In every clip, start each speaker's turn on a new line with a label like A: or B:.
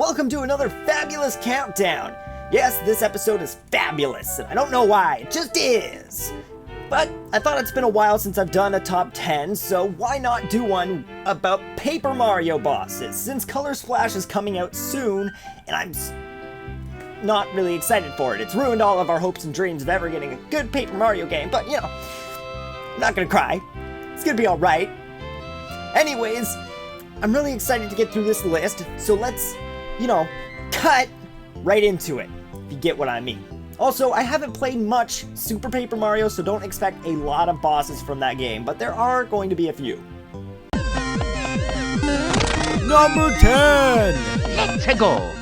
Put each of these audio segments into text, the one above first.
A: welcome to another fabulous countdown. Yes, this episode is fabulous, and I don't know why, it just is. But I thought it's been a while since I've done a top 10, so why not do one about Paper Mario bosses, since Color Splash is coming out soon, and I'm not really excited for it. It's ruined all of our hopes and dreams of ever getting a good Paper Mario game, but you know, I'm not gonna cry. It's gonna be alright. Anyways, I'm really excited to get through this list, so let's, cut right into it, if you get what I mean. Also, I haven't played much Super Paper Mario, so don't expect a lot of bosses from that game, but there are going to be a few.
B: Number 10!
C: Let's go!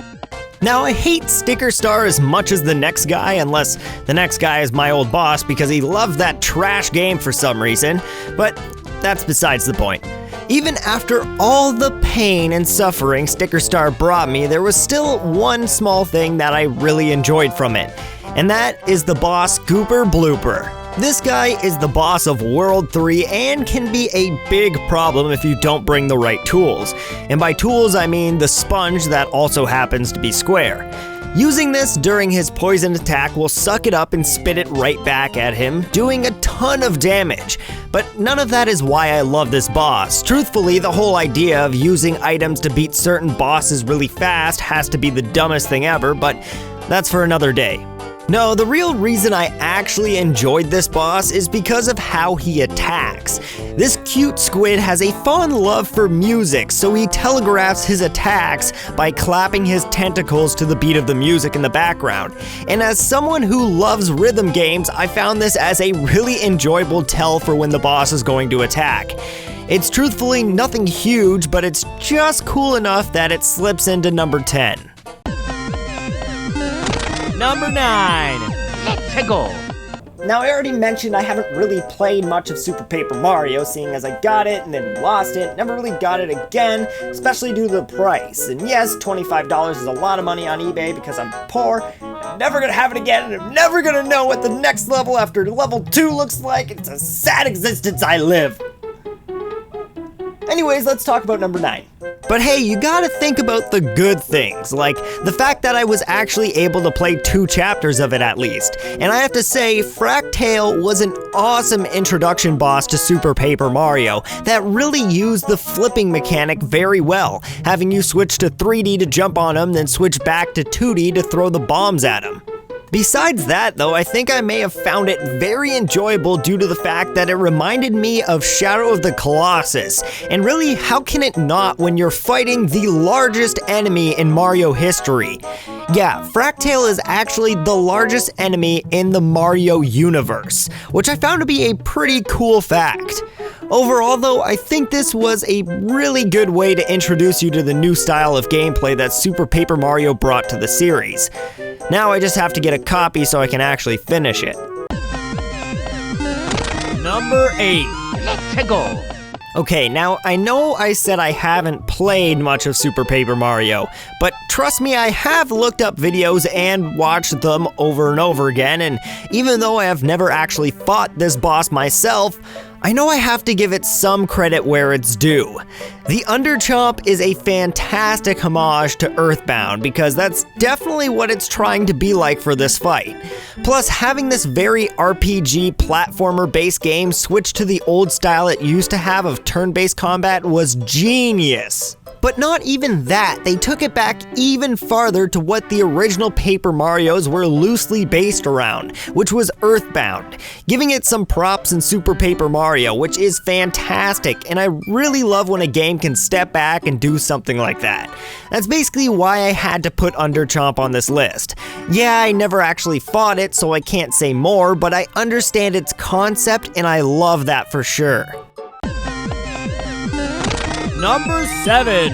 A: Now, I hate Sticker Star as much as the next guy, unless the next guy is my old boss because he loved that trash game for some reason, but that's besides the point. Even after all the pain and suffering Sticker Star brought me, there was still one small thing that I really enjoyed from it, and that is the boss Goober Blooper. This guy is the boss of World 3 and can be a big problem if you don't bring the right tools. And by tools, I mean the sponge that also happens to be square. Using this during his poison attack will suck it up and spit it right back at him, doing a ton of damage. But none of that is why I love this boss. Truthfully, the whole idea of using items to beat certain bosses really fast has to be the dumbest thing ever, but that's for another day. No, the real reason I actually enjoyed this boss is because of how he attacks. This cute squid has a fond love for music, so he telegraphs his attacks by clapping his tentacles to the beat of the music in the background. And as someone who loves rhythm games, I found this as a really enjoyable tell for when the boss is going to attack. It's truthfully nothing huge, but it's just cool enough that it slips into number 10.
B: Number 9.
C: Let's go!
A: Now, I already mentioned I haven't really played much of Super Paper Mario, seeing as I got it and then lost it, never really got it again, especially due to the price. And yes, $25 is a lot of money on eBay because I'm poor, I'm never gonna have it again, and I'm never gonna know what the next level after level 2 looks like. It's a sad existence I live. Anyways, let's talk about number 9. But hey, you gotta think about the good things, like the fact that I was actually able to play 2 chapters of it at least. And I have to say, Fractale was an awesome introduction boss to Super Paper Mario that really used the flipping mechanic very well, having you switch to 3D to jump on him, then switch back to 2D to throw the bombs at him. Besides that, though, I think I may have found it very enjoyable due to the fact that it reminded me of Shadow of the Colossus. And really, how can it not when you're fighting the largest enemy in Mario history? Yeah, Fractale is actually the largest enemy in the Mario universe, which I found to be a pretty cool fact. Overall, though, I think this was a really good way to introduce you to the new style of gameplay that Super Paper Mario brought to the series. Now I just have to get a copy so I can actually finish it.
B: Number 8.
C: Let's go!
A: Okay, now I know I said I haven't played much of Super Paper Mario, but trust me, I have looked up videos and watched them over and over again, and even though I have never actually fought this boss myself, I know I have to give it some credit where it's due. The Underchop is a fantastic homage to Earthbound because that's definitely what it's trying to be like for this fight. Plus, having this very RPG platformer-based game switch to the old style it used to have of turn-based combat was genius. But not even that, they took it back even farther to what the original Paper Marios were loosely based around, which was Earthbound, giving it some props in Super Paper Mario, which is fantastic, and I really love when a game can step back and do something like that. That's basically why I had to put Underchop on this list. Yeah, I never actually fought it, so I can't say more, but I understand its concept, and I love that for sure.
B: Number 7.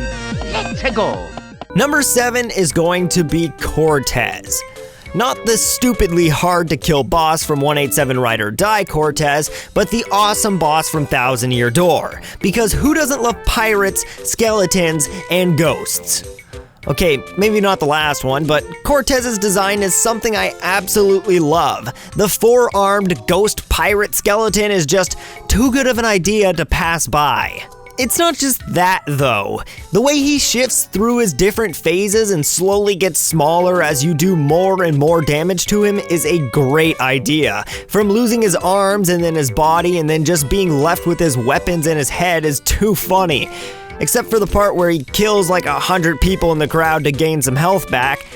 C: Let's go!
A: Number 7 is going to be Cortez. Not the stupidly hard to kill boss from 187 Ride or Die Cortez, but the awesome boss from Thousand Year Door. Because who doesn't love pirates, skeletons, and ghosts? Okay, maybe not the last one, but Cortez's design is something I absolutely love. The 4-armed ghost pirate skeleton is just too good of an idea to pass by. it's not just that though. The way he shifts through his different phases and slowly gets smaller as you do more and more damage to him is a great idea. From losing his arms and then his body and then just being left with his weapons and his head is too funny. Except for the part where he kills like 100 people in the crowd to gain some health back.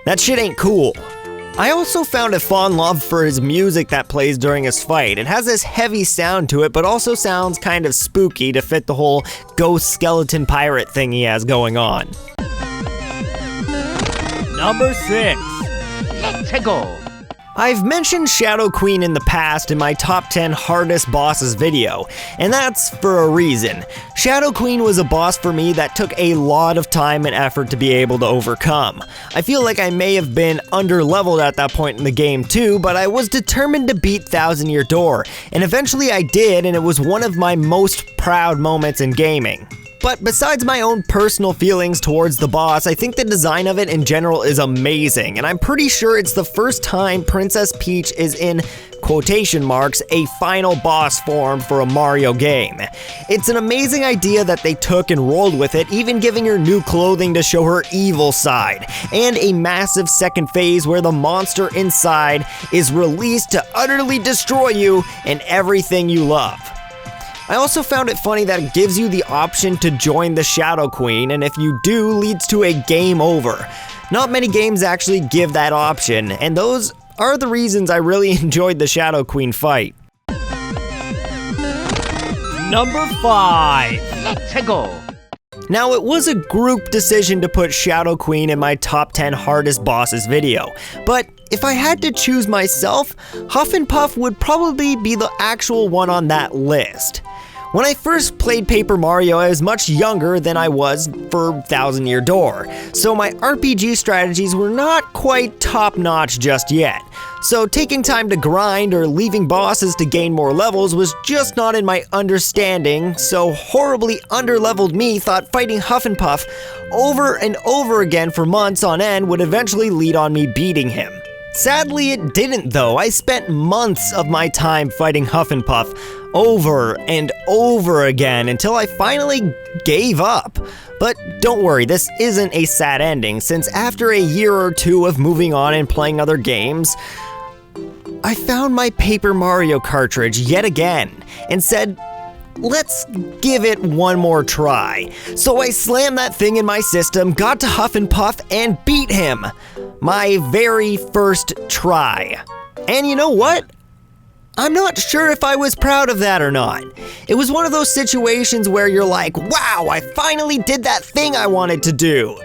A: That shit ain't cool. I also found a fond love for his music that plays during his fight. It has this heavy sound to it, but also sounds kind of spooky to fit the whole ghost skeleton pirate thing he has going on.
B: Number 6.
C: Let's go.
A: I've mentioned Shadow Queen in the past in my top 10 hardest bosses video, and that's for a reason. Shadow Queen was a boss for me that took a lot of time and effort to be able to overcome. I feel like I may have been under-leveled at that point in the game too, but I was determined to beat Thousand Year Door, and eventually I did, and it was one of my most proud moments in gaming. But besides my own personal feelings towards the boss, I think the design of it in general is amazing, and I'm pretty sure it's the first time Princess Peach is in quotation marks, a final boss form for a Mario game. It's an amazing idea that they took and rolled with it, even giving her new clothing to show her evil side, and a massive second phase where the monster inside is released to utterly destroy you and everything you love. I also found it funny that it gives you the option to join the Shadow Queen, and if you do, leads to a game over. Not many games actually give that option, and those are the reasons I really enjoyed the Shadow Queen fight.
B: Number 5.
C: Let's go.
A: Now, it was a group decision to put Shadow Queen in my top 10 hardest bosses video, but if I had to choose myself, Huff and Puff would probably be the actual one on that list. When I first played Paper Mario, I was much younger than I was for Thousand Year Door, so my RPG strategies were not quite top-notch just yet. So taking time to grind or leaving bosses to gain more levels was just not in my understanding, so horribly underleveled me thought fighting Huff and Puff over and over again for months on end would eventually lead on me beating him. Sadly, it didn't though. I spent months of my time fighting Huff and Puff over and over again until I finally gave up. But don't worry, this isn't a sad ending, since after a year or two of moving on and playing other games, I found my Paper Mario cartridge yet again and said, let's give it one more try. So I slammed that thing in my system, got to Huff and Puff, and beat him. My very first try. And you know what? I'm not sure if I was proud of that or not. It was one of those situations where you're like, wow, I finally did that thing I wanted to do.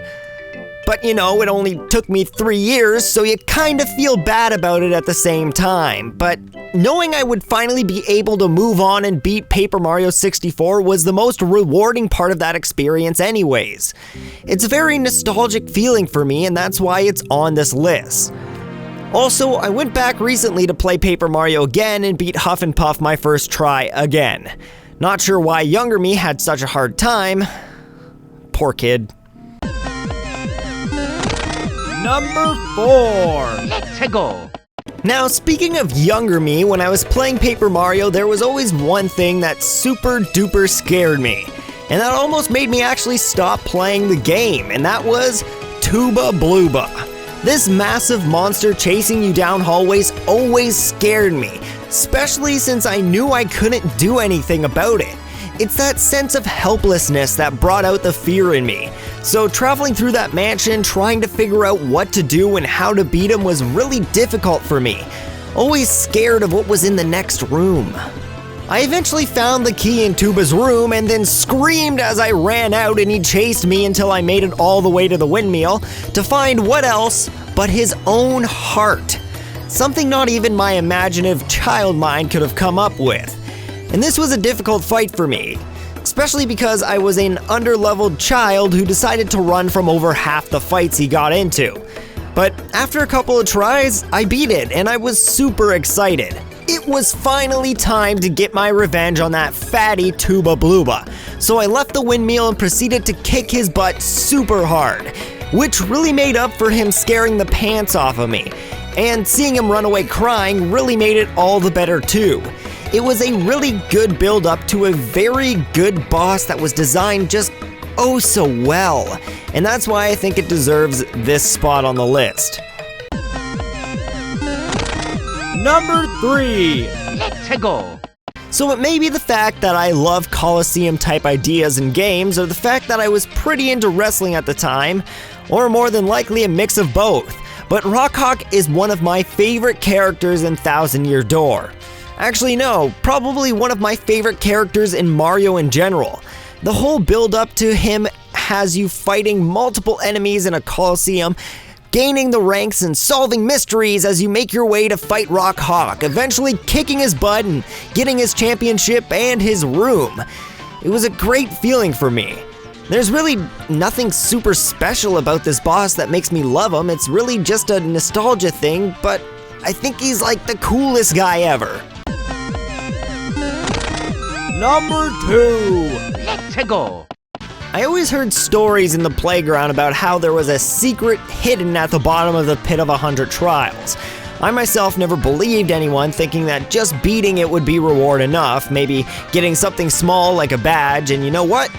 A: But you know, it only took me 3 years, so you kind of feel bad about it at the same time. But knowing I would finally be able to move on and beat Paper Mario 64 was the most rewarding part of that experience anyways. It's a very nostalgic feeling for me, and that's why it's on this list. Also, I went back recently to play Paper Mario again and beat Huff and Puff my first try again. Not sure why younger me had such a hard time. Poor kid.
B: Number 4.
C: Let's go.
A: Now, speaking of younger me, when I was playing Paper Mario, there was always one thing that super duper scared me. And that almost made me actually stop playing the game, and that was Tuba Bluebird. This massive monster chasing you down hallways always scared me, especially since I knew I couldn't do anything about it. It's that sense of helplessness that brought out the fear in me. So traveling through that mansion, trying to figure out what to do and how to beat him was really difficult for me. Always scared of what was in the next room. I eventually found the key in Tuba's room and then screamed as I ran out, and he chased me until I made it all the way to the windmill to find what else but his own heart. Something not even my imaginative child mind could have come up with. And this was a difficult fight for me, especially because I was an underleveled child who decided to run from over half the fights he got into. But after a couple of tries, I beat it, and I was super excited. It was finally time to get my revenge on that fatty Tuba Bluebird. So I left the windmill and proceeded to kick his butt super hard, which really made up for him scaring the pants off of me. And seeing him run away crying really made it all the better too. it was a really good build up to a very good boss that was designed just oh so well. And that's why I think it deserves this spot on the list.
B: Number 3.
C: Let's go.
A: So it may be the fact that I love Coliseum type ideas in games, or the fact that I was pretty into wrestling at the time, or more than likely a mix of both. But Rockhawk is one of my favorite characters in Thousand Year Door. Actually no, probably one of my favorite characters in Mario in general. The whole build up to him has you fighting multiple enemies in a Coliseum, gaining the ranks and solving mysteries as you make your way to fight Rockhawk, eventually kicking his butt and getting his championship and his room. It was a great feeling for me. There's really nothing super special about this boss that makes me love him. It's really just a nostalgia thing, but I think he's like the coolest guy ever.
B: Number 2.
C: Let's go.
A: I always heard stories in the playground about how there was a secret hidden at the bottom of the Pit of 100 Trials. I myself never believed anyone, thinking that just beating it would be reward enough, maybe getting something small like a badge, and you know what?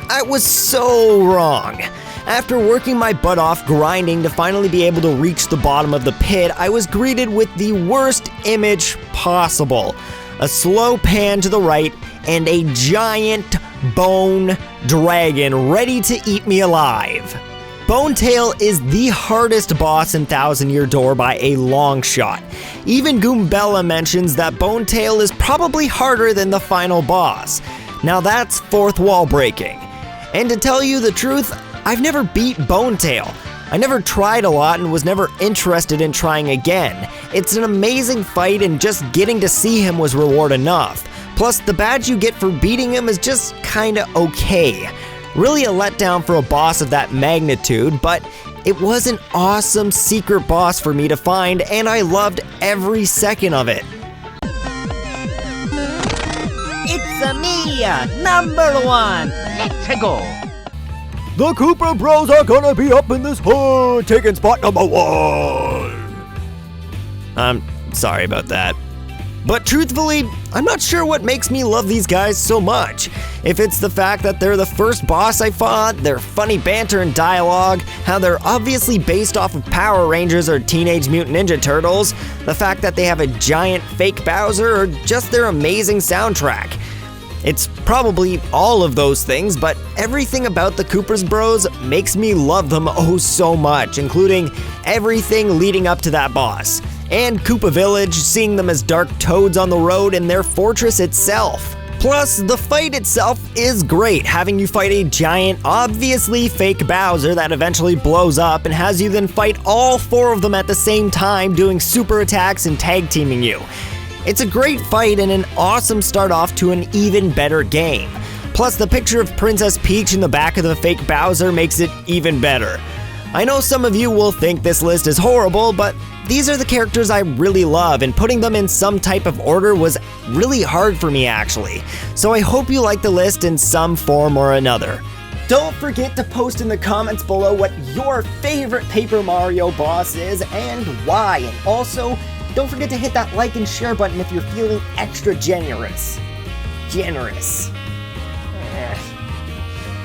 A: I was so wrong. After working my butt off grinding to finally be able to reach the bottom of the pit, I was greeted with the worst image possible. A slow pan to the right and a giant bone dragon ready to eat me alive. Bonetail is the hardest boss in Thousand Year Door by a long shot. Even Goombella mentions that Bonetail is probably harder than the final boss. Now that's fourth wall breaking. And to tell you the truth, I've never beat Bonetail. I never tried a lot and was never interested in trying again. It's an amazing fight and just getting to see him was reward enough. Plus, the badge you get for beating him is just kinda okay. Really a letdown for a boss of that magnitude, but it was an awesome secret boss for me to find, and I loved every second of it.
B: It's me, number 1.
C: Let's go.
B: The Cupra Bros are gonna be up in this hood, taking spot number 1.
A: I'm sorry about that. But truthfully, I'm not sure what makes me love these guys so much. If it's the fact that they're the first boss I fought, their funny banter and dialogue, how they're obviously based off of Power Rangers or Teenage Mutant Ninja Turtles, the fact that they have a giant fake Bowser, or just their amazing soundtrack. It's probably all of those things, but everything about the Cupra Bros makes me love them oh so much, including everything leading up to that boss. And Koopa Village, seeing them as dark toads on the road, and their fortress itself. Plus, the fight itself is great, having you fight a giant, obviously fake Bowser that eventually blows up and has you then fight all 4 of them at the same time, doing super attacks and tag teaming you. It's a great fight and an awesome start off to an even better game. Plus, the picture of Princess Peach in the back of the fake Bowser makes it even better. I know some of you will think this list is horrible, but these are the characters I really love, and putting them in some type of order was really hard for me actually. So I hope you like the list in some form or another. Don't forget to post in the comments below what your favorite Paper Mario boss is and why. And also, don't forget to hit that like and share button if you're feeling extra generous.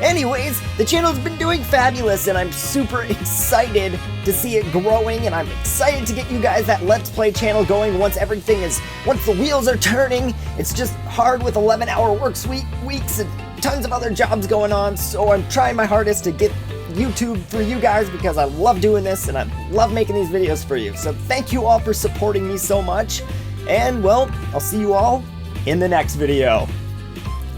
A: Anyways, the channel's been doing fabulous and I'm super excited to see it growing, and I'm excited to get you guys that Let's Play channel going once the wheels are turning. It's just hard with 11-hour weeks and tons of other jobs going on, so I'm trying my hardest to get YouTube for you guys because I love doing this and I love making these videos for you. So thank you all for supporting me so much, and well, I'll see you all in the next video.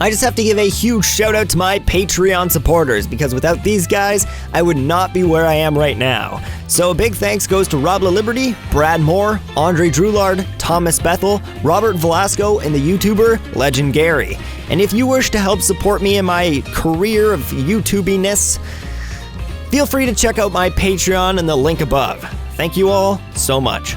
A: I just have to give a huge shout out to my Patreon supporters, because without these guys, I would not be where I am right now. So a big thanks goes to Rob LaLiberty, Brad Moore, Andre Drulard, Thomas Bethel, Robert Velasco, and the YouTuber Legend Gary. And if you wish to help support me in my career of YouTubiness, feel free to check out my Patreon in the link above. Thank you all so much.